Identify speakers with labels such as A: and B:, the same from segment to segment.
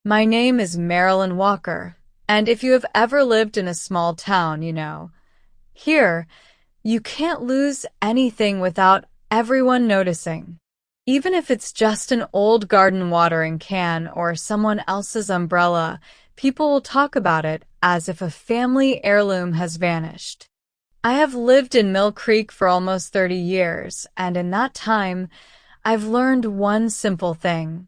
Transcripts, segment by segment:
A: My name is Marilyn Walker, and if you have ever lived in a small town, here, you can't lose anything without everyone noticing. Even if it's just an old garden watering can or someone else's umbrella, people will talk about it as if a family heirloom has vanished. I have lived in Mill Creek for almost 30 years, and in that time, I've learned one simple thing.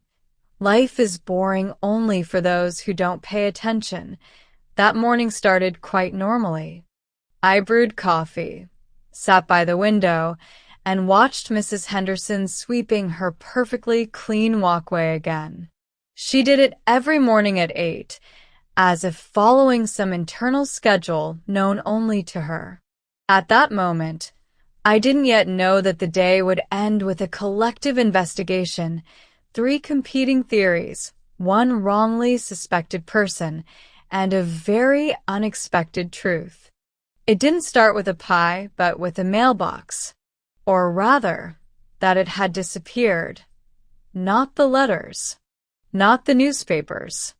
A: Life is boring only for those who don't pay attention. That morning started quite normally. I brewed coffee, sat by the window, and watched Mrs. Henderson sweeping her perfectly clean walkway again. She did it every morning at 8, as if following some internal schedule known only to her. At that moment, I didn't yet know that the day would end with a collective investigation, 3 competing theories, 1 wrongly suspected person, and a very unexpected truth. It didn't start with a pie, but with a mailbox. Or rather, that it had disappeared. Not the letters. Not the newspapers.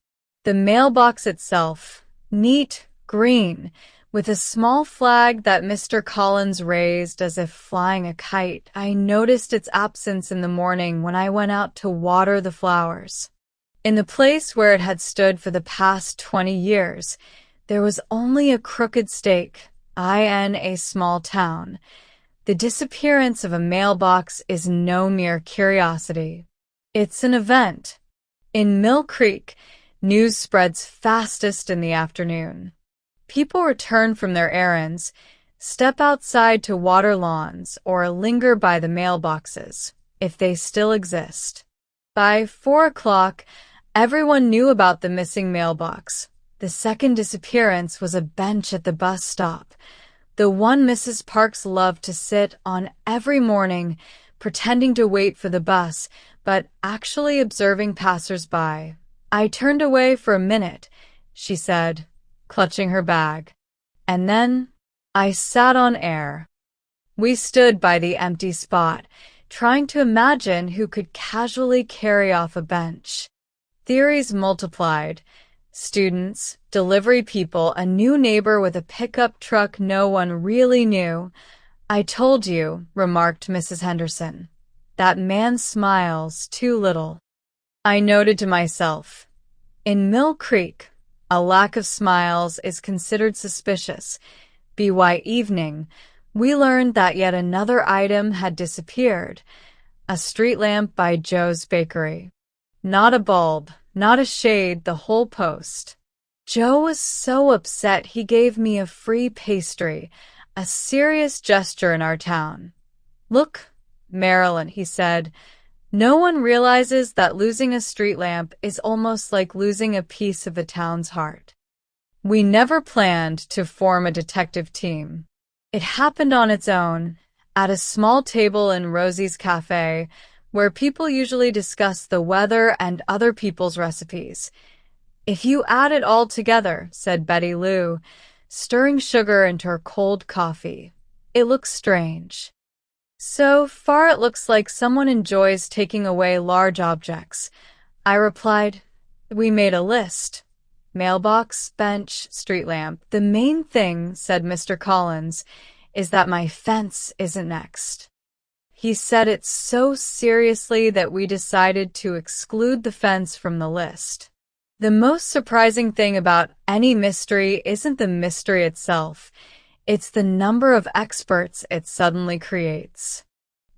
A: The mailbox itself, neat, green, with a small flag that Mr. Collins raised as if flying a kite. I noticed its absence in the morning when I went out to water the flowers. In the place where it had stood for the past 20 years, there was only a crooked stake, in a small town. The disappearance of a mailbox is no mere curiosity. It's an event. In Mill Creek, news spreads fastest in the afternoon. People return from their errands, step outside to water lawns, or linger by the mailboxes, if they still exist. By 4 o'clock, everyone knew about the missing mailbox. The second disappearance was a bench at the bus stop, the one Mrs. Parks loved to sit on every morning, pretending to wait for the bus, but actually observing passers-by. I turned away for a minute, she said, clutching her bag. And then I sat on air. We stood by the empty spot, trying to imagine who could casually carry off a bench. Theories multiplied. Students, delivery people, a new neighbor with a pickup truck no one really knew. I told you, remarked Mrs. Henderson. That man smiles too little. I noted to myself. In Mill Creek, a lack of smiles is considered suspicious. By evening, we learned that yet another item had disappeared. A street lamp by Joe's Bakery. Not a bulb, not a shade, the whole post. Joe was so upset he gave me a free pastry, a serious gesture in our town. Look, Marilyn, he said, no one realizes that losing a street lamp is almost like losing a piece of the town's heart. We never planned to form a detective team. It happened on its own, at a small table in Rosie's Cafe, where people usually discuss the weather and other people's recipes. If you add it all together, said Betty Lou, stirring sugar into her cold coffee, it looks strange. So far it looks like someone enjoys taking away large objects. I replied, we made a list. Mailbox, bench, street lamp. The main thing, said Mr. Collins, is that my fence isn't next. He said it so seriously that we decided to exclude the fence from the list. The most surprising thing about any mystery isn't the mystery itself. It's the number of experts it suddenly creates.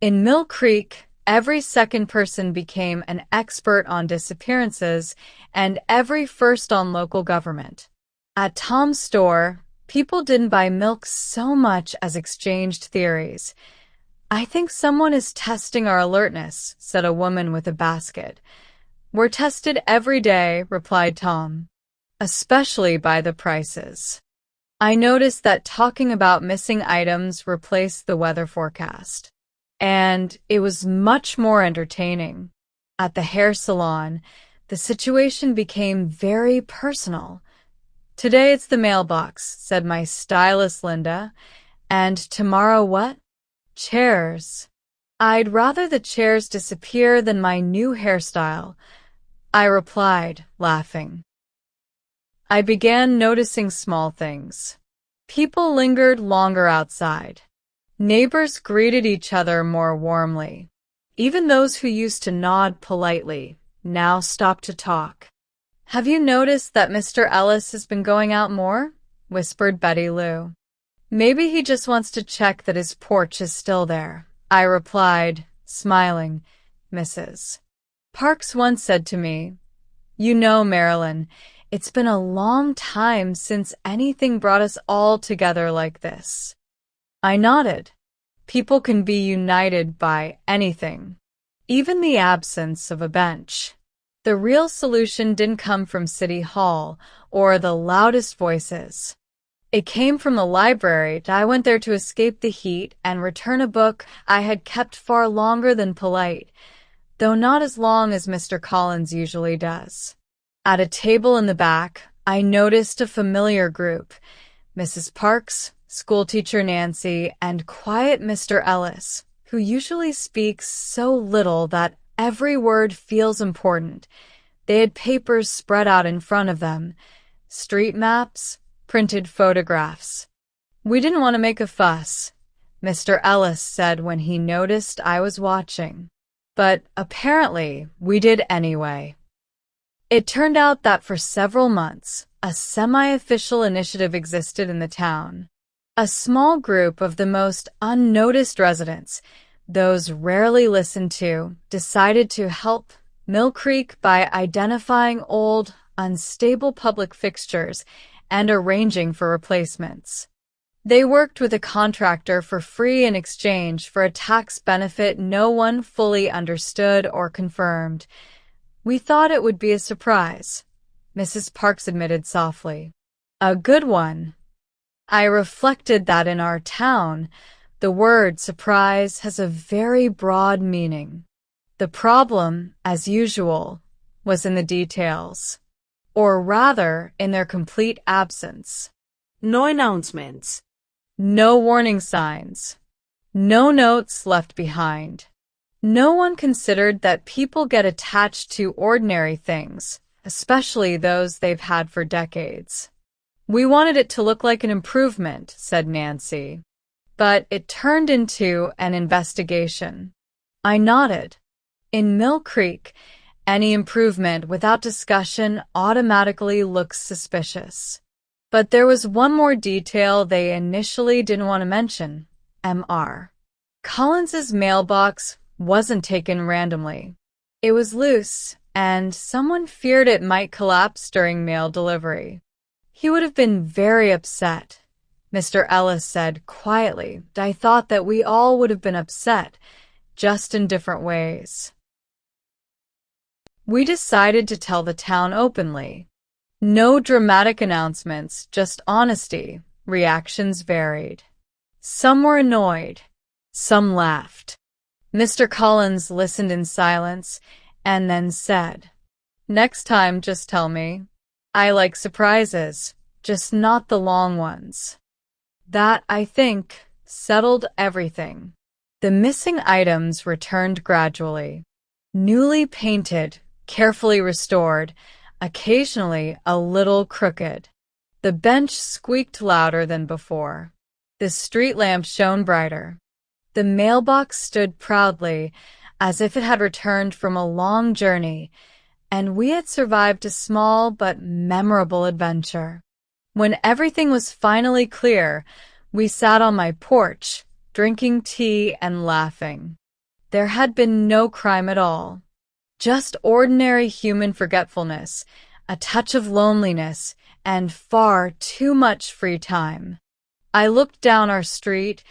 A: In Mill Creek, every second person became an expert on disappearances and every first on local government. At Tom's store, people didn't buy milk so much as exchanged theories. I think someone is testing our alertness, said a woman with a basket. We're tested every day, replied Tom, especially by the prices. I noticed that talking about missing items replaced the weather forecast. And it was much more entertaining. At the hair salon, the situation became very personal. Today it's the mailbox, said my stylist Linda. And tomorrow what? Chairs. I'd rather the chairs disappear than my new hairstyle. I replied, laughing. I began noticing small things. People lingered longer outside. Neighbors greeted each other more warmly. Even those who used to nod politely now stopped to talk. "Have you noticed that Mr. Ellis has been going out more?" whispered Betty Lou. "Maybe he just wants to check that his porch is still there," I replied, smiling. Mrs. Parks once said to me, "You know, Marilyn, it's been a long time since anything brought us all together like this." I nodded. People can be united by anything, even the absence of a bench. The real solution didn't come from City Hall or the loudest voices. It came from the library. I went there to escape the heat and return a book I had kept far longer than polite, though not as long as Mr. Collins usually does. At a table in the back, I noticed a familiar group: Mrs. Parks, schoolteacher Nancy, and quiet Mr. Ellis, who usually speaks so little that every word feels important. They had papers spread out in front of them, street maps, printed photographs. "We didn't want to make a fuss," Mr. Ellis said when he noticed I was watching. But apparently we did anyway. It turned out that for several months, a semi-official initiative existed in the town. A small group of the most unnoticed residents, those rarely listened to, decided to help Mill Creek by identifying old, unstable public fixtures and arranging for replacements. They worked with a contractor for free in exchange for a tax benefit no one fully understood or confirmed. "We thought it would be a surprise," Mrs. Parks admitted softly. "A good one." I reflected that in our town, the word surprise has a very broad meaning. The problem, as usual, was in the details, or rather in their complete absence.
B: No announcements.
A: No warning signs. No notes left behind. No one considered that people get attached to ordinary things, especially those they've had for decades. "We wanted it to look like an improvement," said Nancy, "but it turned into an investigation." I nodded. In Mill Creek, any improvement without discussion automatically looks suspicious. But there was one more detail they initially didn't want to mention: Mr. Collins's mailbox wasn't taken randomly. It was loose, and someone feared it might collapse during mail delivery. He would have been very upset, Mr. Ellis said quietly. I thought that we all would have been upset, just in different ways. We decided to tell the town openly. No dramatic announcements, just honesty. Reactions varied. Some were annoyed. Some laughed. Mr. Collins listened in silence and then said, "Next time, just tell me. I like surprises, just not the long ones." That, I think, settled everything. The missing items returned gradually. Newly painted, carefully restored, occasionally a little crooked. The bench squeaked louder than before. The street lamp shone brighter. The mailbox stood proudly, as if it had returned from a long journey, and we had survived a small but memorable adventure. When everything was finally clear, we sat on my porch, drinking tea and laughing. There had been no crime at all. Just ordinary human forgetfulness, a touch of loneliness, and far too much free time. I looked down our street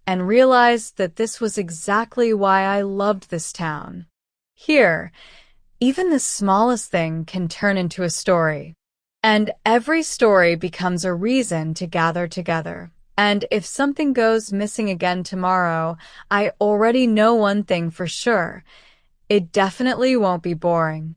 A: and realized that this was exactly why I loved this town. Here, even the smallest thing can turn into a story. And every story becomes a reason to gather together. And if something goes missing again tomorrow, I already know one thing for sure: it definitely won't be boring.